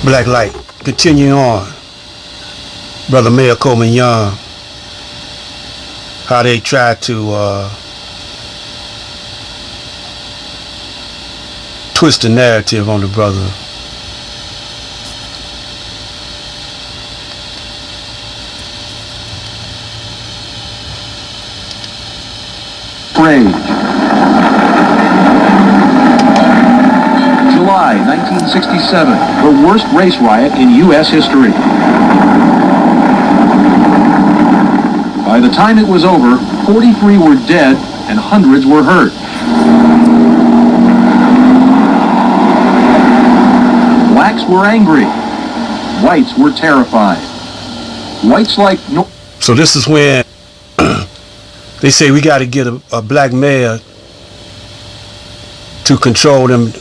Black Light, continue on. Brother Mayor Colman Young, how they tried to twist the narrative on the brother. July 1967, the worst race riot in U.S. history. By the time it was over, 43 were dead and hundreds were hurt. Blacks were angry. Whites were terrified. Whites like no... So this is when they say we got to get a black mayor to control them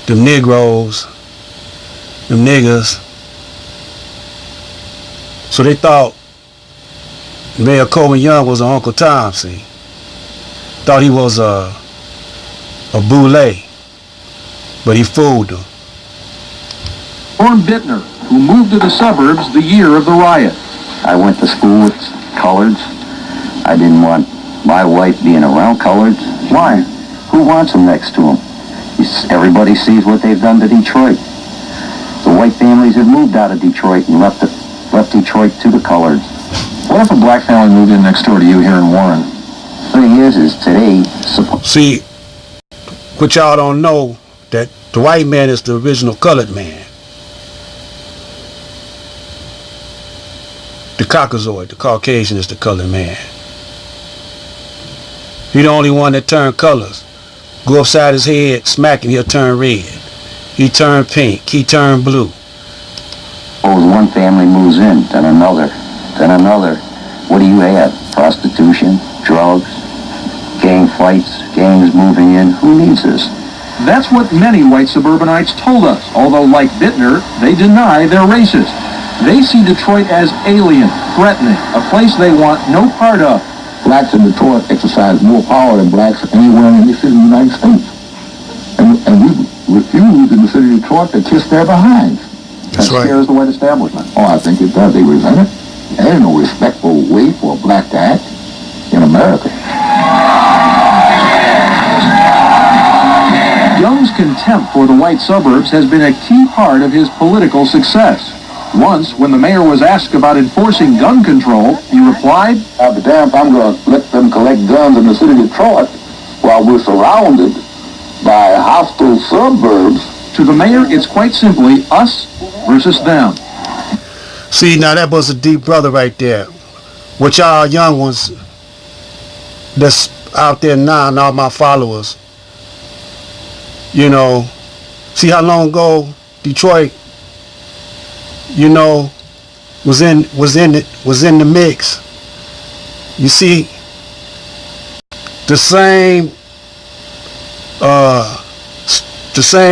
Negroes, them niggas. So they thought Mayor Colman Young was an Uncle Tom, see. Thought he was a boule, but he fooled them. Norm Bittner, who moved to the suburbs the year of the riot. I went to school with coloreds. I didn't want my wife being around coloreds. Why? Who wants them next to him? Everybody sees what they've done to Detroit. The white families have moved out of Detroit and left Detroit to the coloreds. What if a black family moved in next door to you here in Warren? The thing is today... See, what y'all don't know, that the white man is the original colored man. The Caucasoid, the Caucasian, is the colored man. He the only one that turned colors. Go upside his head, smack him, he'll turn red. He turned pink, he turned blue. Suppose one family moves in, then another. What do you have? Prostitution, drugs, gang fights, gangs moving in. Who needs this? That's what many white suburbanites told us, although like Bittner, they deny they're racist. They see Detroit as alien, threatening, a place they want no part of. Blacks in Detroit exercise more power than blacks anywhere in the city of the United States. And we refuse in the city of Detroit to kiss their behinds. That's right. Scares the white establishment. Oh, I think it does. They resent it. There ain't no respectful way for a black to act in America. Young's contempt for the white suburbs has been a key part of his political success. Once, when the mayor was asked about enforcing gun control, he replied, I'll be damned if I'm going to let them collect guns in the city of Detroit while we're surrounded by hostile suburbs. To the mayor, it's quite simply us versus them. See, now that was a deep brother right there. What y'all young ones that's out there now and all my followers, you know, see how long ago Detroit, you know, was in the mix. You see, the same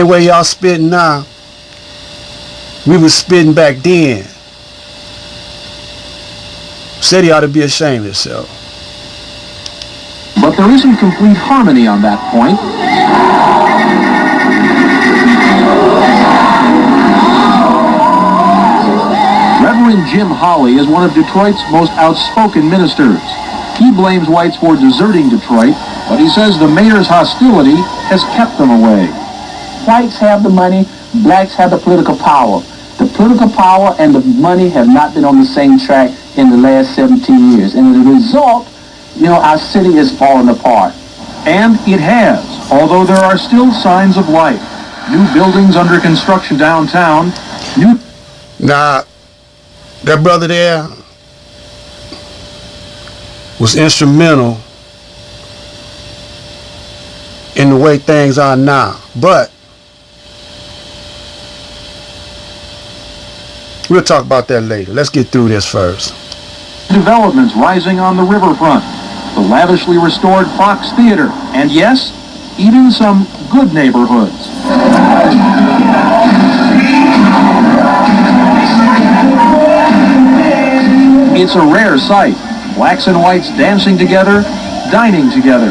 way y'all spitting now, we was spitting back then. Said he ought to be ashamed of himself. But there isn't complete harmony on that point. Reverend Jim Holley is one of Detroit's most outspoken ministers. He blames whites for deserting Detroit, but he says the mayor's hostility has kept them away. Whites have the money, blacks have the political power. The political power and the money have not been on the same track in the last 17 years. And as a result, you know, our city is falling apart. And it has, although there are still signs of life. New buildings under construction downtown. Now, that brother there was instrumental in the way things are now. But we'll talk about that later. Let's get through this first. Developments rising on the riverfront, the lavishly restored Fox Theater, and yes, even some good neighborhoods. It's a rare sight. Blacks and whites dancing together, dining together.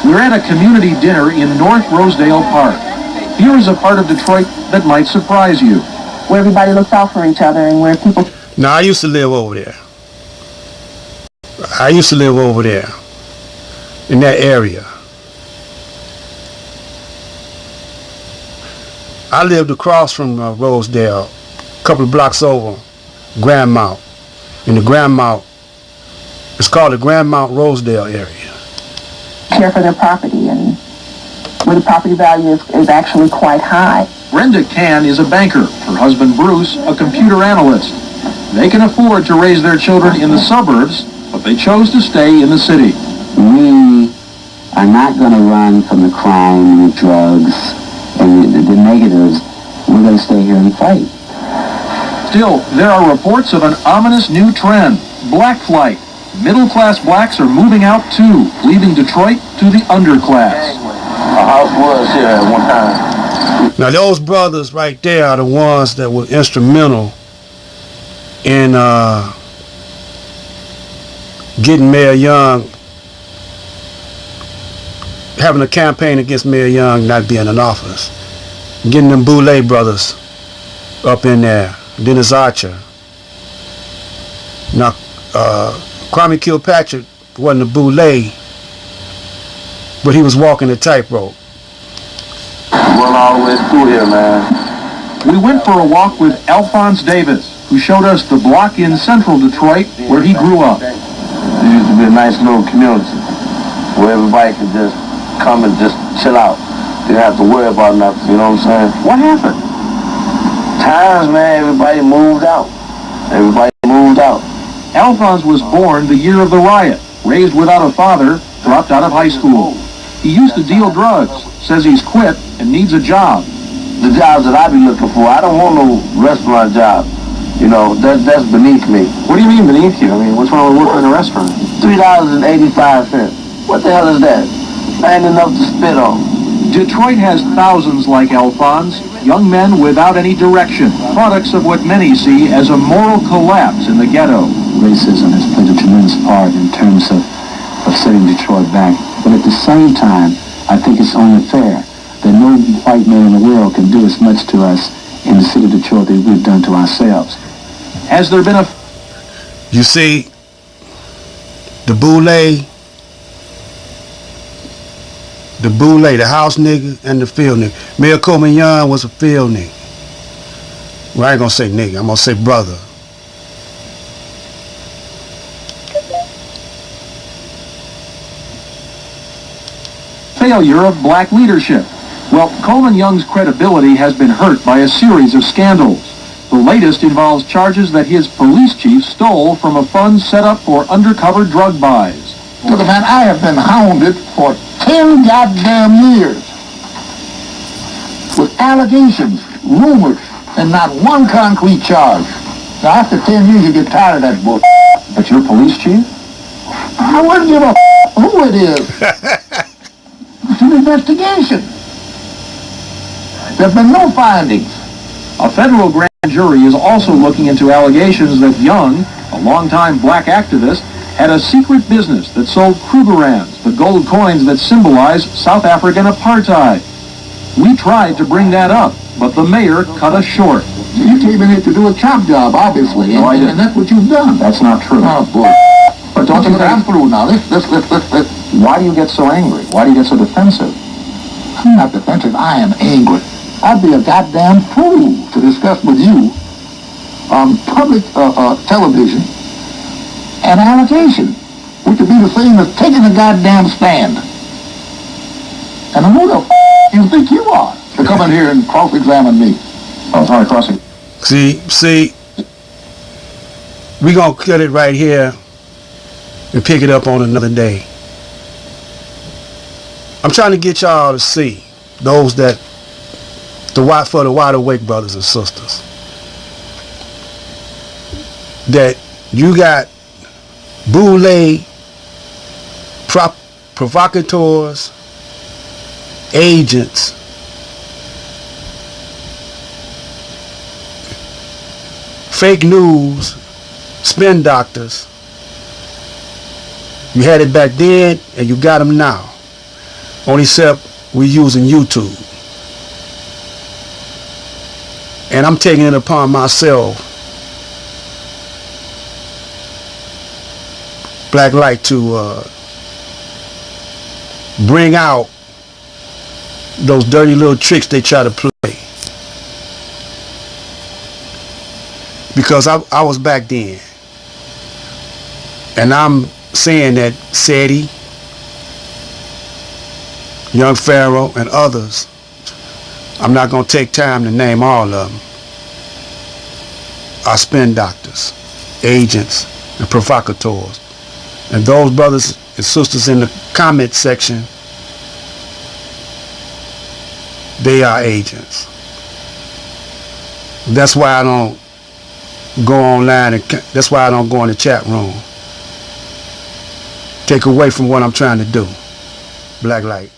We're at a community dinner in North Rosedale Park. Here is a part of Detroit that might surprise you. Where everybody looks out for each other and where people... Now, I used to live over there. I used to live over there in that area. I lived across from Rosedale, a couple of blocks over, Grand Mount. In the Grand Mount, it's called the Grand Mount Rosedale area. care for their property, and where the property value is actually quite high. Brenda Can is a banker. Her husband Bruce, a computer analyst. They can afford to raise their children in the suburbs, but they chose to stay in the city. We are not going to run from the crime and the drugs and the negatives. We're going to stay here and fight. Still, there are reports of an ominous new trend, black flight. Middle-class blacks are moving out too, leaving Detroit to the underclass. A house was here at one time. Now those brothers right there are the ones that were instrumental in getting Mayor Young, having a campaign against Mayor Young not being in office. Getting them Boulay brothers up in there. Dennis Archer. Now, Kwame Kilpatrick wasn't a Boulay, but he was walking the tightrope. Run all the way through here, man. We went for a walk with Alphonse Davis, who showed us the block in central Detroit where he grew up. It used to be a nice little community where everybody could just come and just chill out. Didn't have to worry about nothing, you know what I'm saying? What happened? Times, man, everybody moved out. Everybody moved out. Alphonse was born the year of the riot, raised without a father, dropped out of high school. He used to deal drugs, says he's quit and needs a job. The jobs that I be looking for, I don't want no restaurant job. You know, that's beneath me. What do you mean beneath you? I mean, what's wrong with working in a restaurant? $3.85. What the hell is that? Ain't enough to spit on. Detroit has thousands like Alphonse, young men without any direction, products of what many see as a moral collapse in the ghetto. Racism has played a tremendous part in terms of setting Detroit back. But at the same time, I think it's only fair that no white man in the world can do as much to us in the city of Detroit that we've done to ourselves. Has there been a... You see, the Boulay, the house nigga, and the field nigga. Mayor Colman Young was a field nigga. Well, I ain't gonna say nigga, I'm gonna say brother. failure of black leadership. Well, Colman Young's credibility has been hurt by a series of scandals. The latest involves charges that his police chief stole from a fund set up for undercover drug buys. Look, man, I have been hounded for 10 goddamn years with allegations, rumors, and not one concrete charge. Now, after 10 years, you get tired of that bull. But you're police chief? I wouldn't give a who it is. It's an investigation. There's been no findings. A federal grand jury is also looking into allegations that Young, a longtime black activist, had a secret business that sold Krugerrands, the gold coins that symbolize South African apartheid. We tried to bring that up, but the mayor cut us short. You came in here to do a chop job, obviously, No, I didn't. and that's what you've done. That's not true. Oh, boy. But don't you I'm think... through now. Let's. Why do you get so angry? Why do you get so defensive? I'm not defensive. I am angry. I'd be a goddamn fool to discuss with you on public television an allegation, which would be the same as taking a goddamn stand. And who the you think you are to come in here and cross-examine me? Oh, it's not a crossing. See, we gonna cut it right here and pick it up on another day. I'm trying to get y'all to see, those that, for the wide awake brothers and sisters, that you got Boulay, provocateurs, agents, fake news, spin doctors. You had it back then and you got them now. Only except we're using YouTube. And I'm taking it upon myself, Black Light, to bring out those dirty little tricks they try to play. Because I was back then. And I'm saying that SETI, Young Pharaoh, and others, I'm not going to take time to name all of them, are spin doctors, agents, and provocateurs. And those brothers and sisters in the comment section, they are agents. That's why I don't go online, and that's why I don't go in the chat room. Take away from what I'm trying to do. Black Light.